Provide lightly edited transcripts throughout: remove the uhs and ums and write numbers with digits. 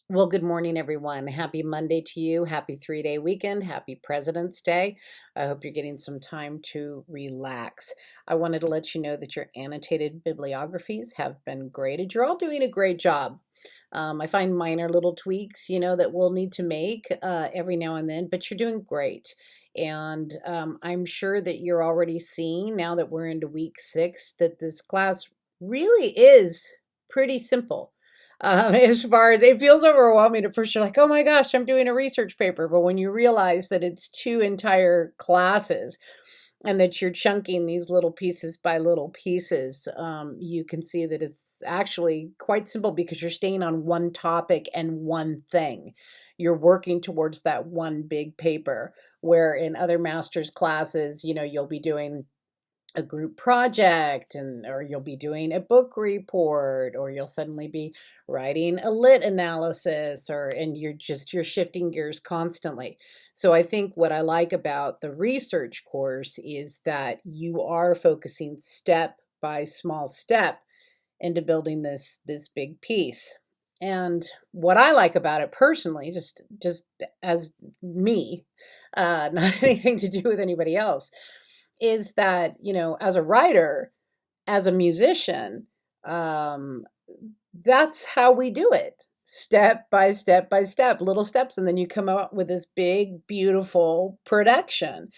Well, good morning, everyone. Happy Monday to you. Happy 3-day weekend. Happy President's Day. I hope you're getting some time to relax. I wanted to let you know that your annotated bibliographies have been graded. You're all doing a great job. I find minor little tweaks, that we'll need to make every now and then, but you're doing great. And I'm sure that you're already seeing now that we're into week 6 that this class really is pretty simple. As far as it feels overwhelming at first, you're like, oh my gosh, I'm doing a research paper. But when you realize that it's 2 entire classes and that you're chunking these little pieces by little pieces, you can see that it's actually quite simple because you're staying on one topic and one thing. You're working towards that one big paper, where in other master's classes, you'll be doing a group project or you'll be doing a book report, or you'll suddenly be writing a lit analysis, and you're shifting gears constantly. So I think what I like about the research course is that you are focusing step by small step into building this big piece. And what I like about it personally, just as me, not anything to do with anybody else, is that, as a writer, as a musician, um, that's how we do it. Step by step by step, little steps, and then you come out with this big, beautiful production.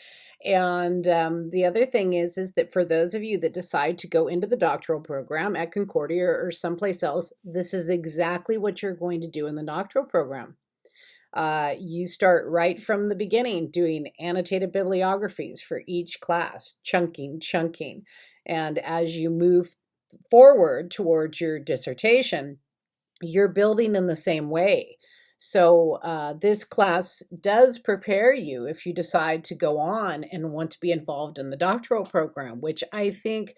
And the other thing is that for those of you that decide to go into the doctoral program at Concordia or someplace else, this is exactly what you're going to do in the doctoral program. You start right from the beginning doing annotated bibliographies for each class, chunking. And as you move forward towards your dissertation, you're building in the same way. So this class does prepare you if you decide to go on and want to be involved in the doctoral program, which I think,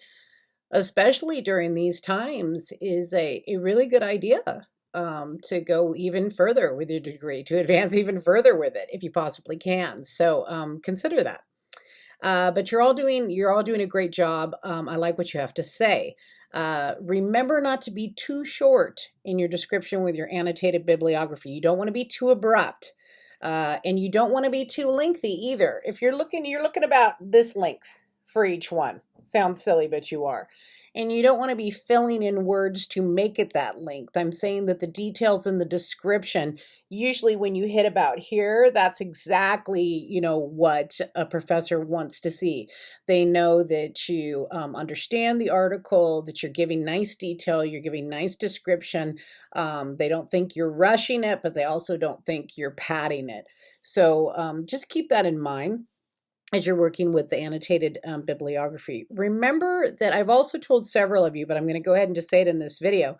especially during these times, is a really good idea, to go even further with your degree, to advance even further with it if you possibly can. So consider that. But you're all doing a great job. I like what you have to say. Remember not to be too short in your description with your annotated bibliography. You don't want to be too abrupt. And you don't want to be too lengthy either. If you're looking about this length for each one. Sounds silly, but you are. And you don't want to be filling in words to make it that length. I'm saying that the details in the description, usually when you hit about here, that's exactly, what a professor wants to see. They know that you understand the article, that you're giving nice detail, you're giving nice description. They don't think you're rushing it, but they also don't think you're padding it. So just keep that in mind as you're working with the annotated bibliography. Remember that I've also told several of you, but I'm going to go ahead and just say it in this video.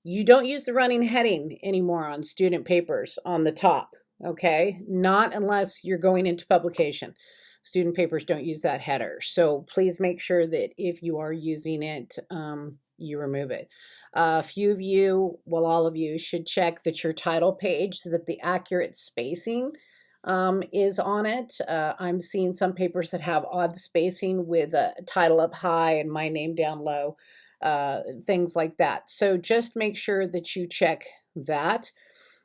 You don't use the running heading anymore on student papers on the top, okay? Not unless you're going into publication. Student papers don't use that header. So please make sure that if you are using it, you remove it. A few of you, well, all of you, should check that your title page, so that the accurate spacing is on it. I'm seeing some papers that have odd spacing with a title up high and my name down low, things like that. So just make sure that you check that.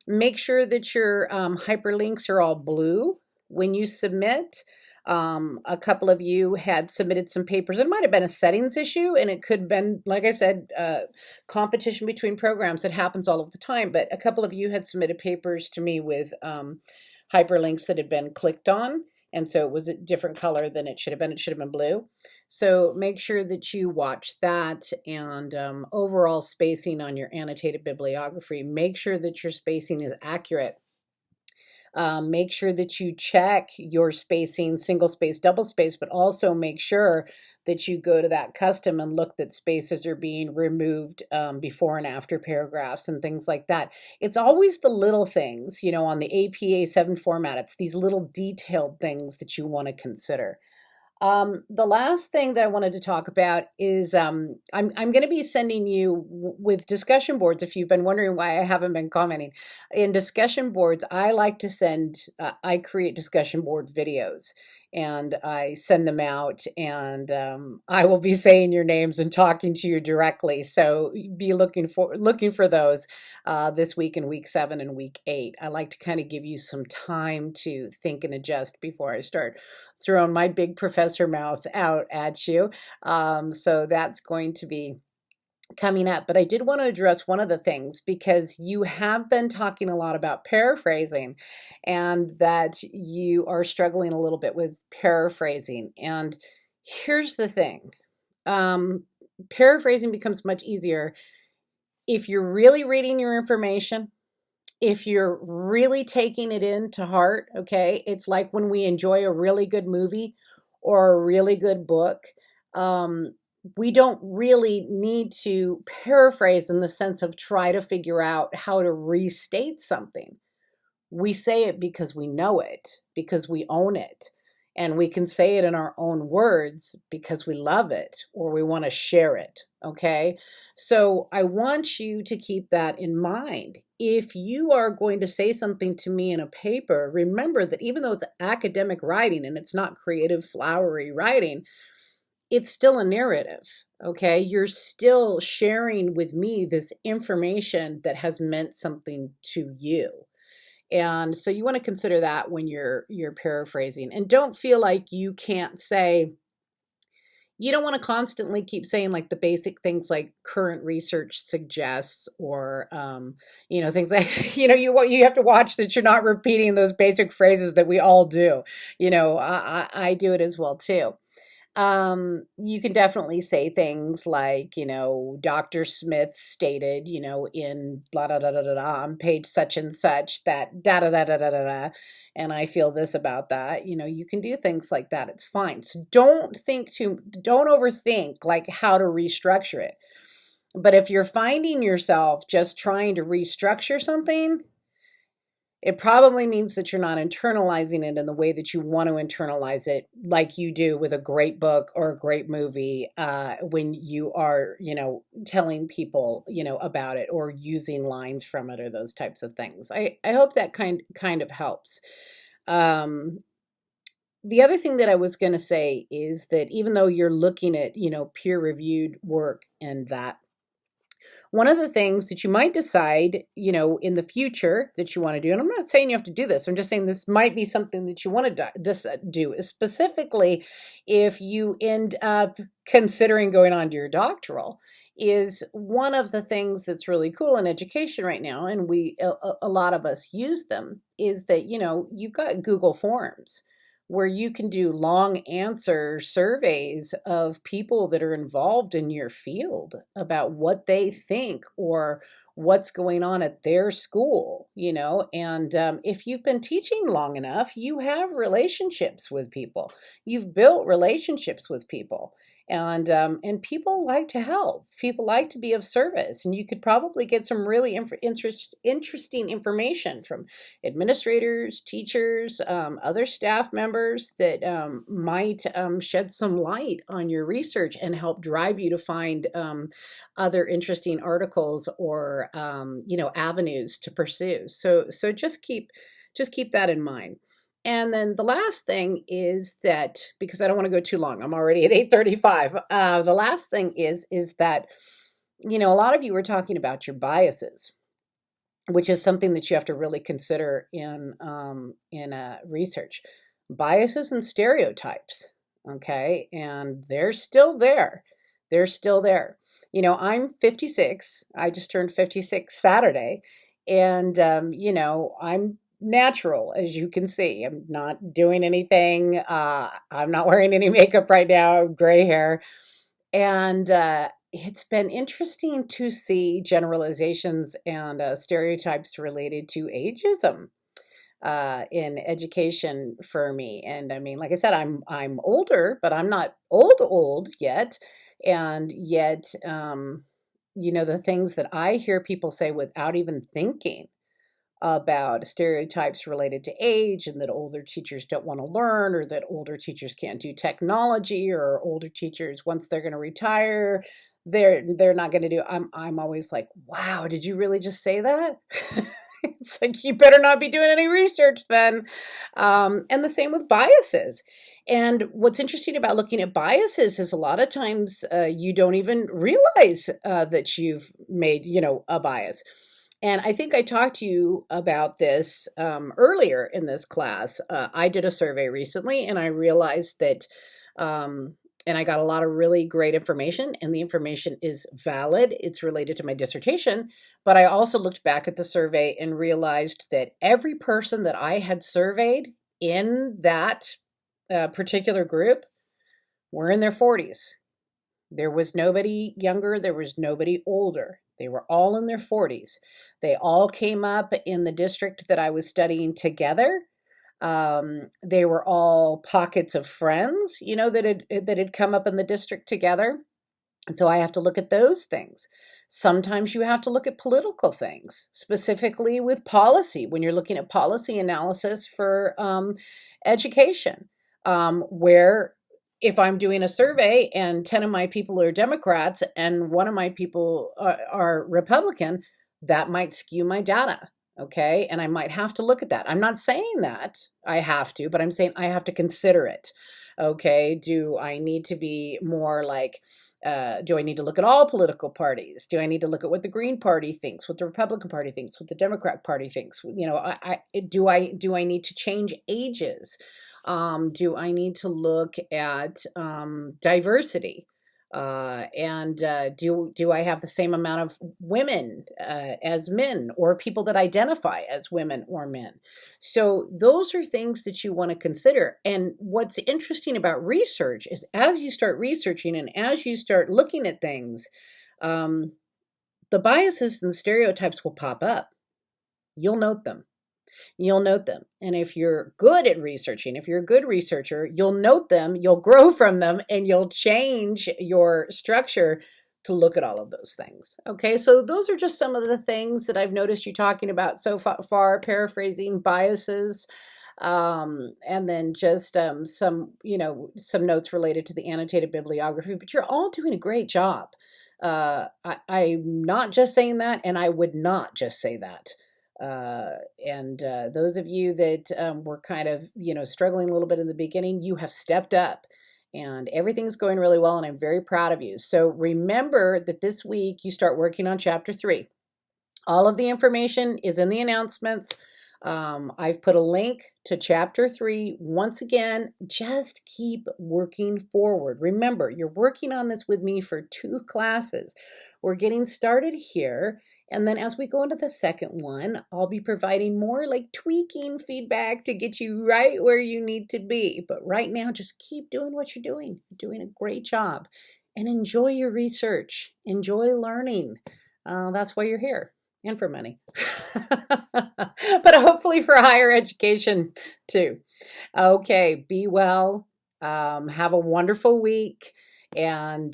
Make sure that your hyperlinks are all blue when you submit. A couple of you had submitted some papers. It might have been a settings issue, and it could have been, like I said, competition between programs. It happens all of the time. But a couple of you had submitted papers to me with hyperlinks that had been clicked on. And so it was a different color than it should have been. It should have been blue. So make sure that you watch that, and overall spacing on your annotated bibliography. Make sure that your spacing is accurate. Make sure that you check your spacing, single space, double space, but also make sure that you go to that custom and look that spaces are being removed before and after paragraphs and things like that. It's always the little things, on the APA 7 format. It's these little detailed things that you want to consider. The last thing that I wanted to talk about is I'm going to be sending you with discussion boards. If you've been wondering why I haven't been commenting, in discussion boards, I like to send, I create discussion board videos. and I send them out, and I will be saying your names and talking to you directly. So be looking for those this week in week 7 and week 8. I like to kind of give you some time to think and adjust before I start throwing my big professor mouth out at you. So that's going to be coming up. But I did want to address one of the things, because you have been talking a lot about paraphrasing, and that you are struggling a little bit with paraphrasing. And here's the thing, um, paraphrasing becomes much easier if you're really reading your information, if you're really taking it in to heart. Okay, it's like when we enjoy a really good movie or a really good book. um, we don't really need to paraphrase in the sense of try to figure out how to restate something. We say it because we know it, because we own it. And we can say it in our own words because we love it or we want to share it. Okay. So I want you to keep that in mind. If you are going to say something to me in a paper, remember that even though it's academic writing and it's not creative, flowery writing, it's still a narrative. Okay. You're still sharing with me this information that has meant something to you. And so you want to consider that when you're paraphrasing. And don't feel like you can't say, you don't want to constantly keep saying like the basic things like current research suggests, or things like you have to watch that you're not repeating those basic phrases that we all do. I do it as well too. You can definitely say things like, Dr. Smith stated, in blah, da, da, da, da, da, on page such and such that da, da, da, da, da, da, da, and I feel this about that. You can do things like that. It's fine. So don't overthink like how to restructure it. But if you're finding yourself just trying to restructure something, it probably means that you're not internalizing it in the way that you want to internalize it, like you do with a great book or a great movie, when you are, telling people, about it or using lines from it or those types of things. I hope that kind of helps. Um, the other thing that I was going to say is that even though you're looking at, peer reviewed work and that, one of the things that you might decide, in the future that you want to do, and I'm not saying you have to do this, I'm just saying this might be something that you want to do, specifically if you end up considering going on to your doctoral, is one of the things that's really cool in education right now, and a lot of us use them, is that, you've got Google Forms where you can do long answer surveys of people that are involved in your field about what they think or what's going on at their school, and if you've been teaching long enough, you have relationships with people. You've built relationships with people. And people like to help. People like to be of service, and you could probably get some really interesting information from administrators, teachers, other staff members that might shed some light on your research and help drive you to find other interesting articles or avenues to pursue. So just keep that in mind. And then the last thing is that, because I don't want to go too long, I'm already at 8:35. The last thing is that a lot of you were talking about your biases, which is something that you have to really consider in research. Biases and stereotypes, okay, and they're still there. They're still there. I'm 56. I just turned 56 Saturday, and I'm natural, as you can see. I'm not doing anything. I'm not wearing any makeup right now. I have gray hair, and it's been interesting to see generalizations and stereotypes related to ageism in education for me. And I mean, like I said, I'm older, but I'm not old yet. And yet, the things that I hear people say without even thinking about stereotypes related to age, and that older teachers don't want to learn, or that older teachers can't do technology, or older teachers, once they're going to retire, they're not going to do. I'm always like, wow, did you really just say that? It's like, you better not be doing any research then. And the same with biases. And what's interesting about looking at biases is a lot of times you don't even realize that you've made, a bias. And I think I talked to you about this earlier in this class. I did a survey recently and I realized that, and I got a lot of really great information, and the information is valid. It's related to my dissertation. But I also looked back at the survey and realized that every person that I had surveyed in that particular group were in their 40s. There was nobody younger, there was nobody older. They were all in their 40s. They all came up in the district that I was studying together. They were all pockets of friends, that had come up in the district together. And so I have to look at those things. Sometimes you have to look at political things, specifically with policy, when you're looking at policy analysis for education, where if I'm doing a survey and 10 of my people are Democrats and one of my people are Republican, that might skew my data. Okay. And I might have to look at that. I'm not saying that I have to, but I'm saying I have to consider it. Okay. Do I need to be more like, do I need to look at all political parties? Do I need to look at what the Green Party thinks, what the Republican Party thinks, what the Democrat Party thinks? Do I need to change ages? Do I need to look at diversity? And do I have the same amount of women as men, or people that identify as women or men? So those are things that you want to consider. And what's interesting about research is as you start researching and as you start looking at things, the biases and stereotypes will pop up. You'll note them. And if you're good at researching, if you're a good researcher, you'll note them, you'll grow from them, and you'll change your structure to look at all of those things. Okay, so those are just some of the things that I've noticed you talking about so far, paraphrasing biases, and then just some notes related to the annotated bibliography. But you're all doing a great job. I'm not just saying that, and I would not just say that. And those of you that were kind of, struggling a little bit in the beginning, you have stepped up and everything's going really well. And I'm very proud of you. So remember that this week you start working on chapter 3. All of the information is in the announcements. I've put a link to chapter 3. Once again, just keep working forward. Remember, you're working on this with me for 2 classes. We're getting started here. And then as we go into the second one, I'll be providing more like tweaking feedback to get you right where you need to be. But right now, just keep doing what you're doing. You're doing a great job. And enjoy your research. Enjoy learning. That's why you're here. And for money. But hopefully for higher education too. Okay, be well. Have a wonderful week. And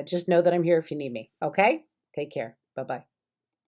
just know that I'm here if you need me. Okay? Take care. Bye-bye.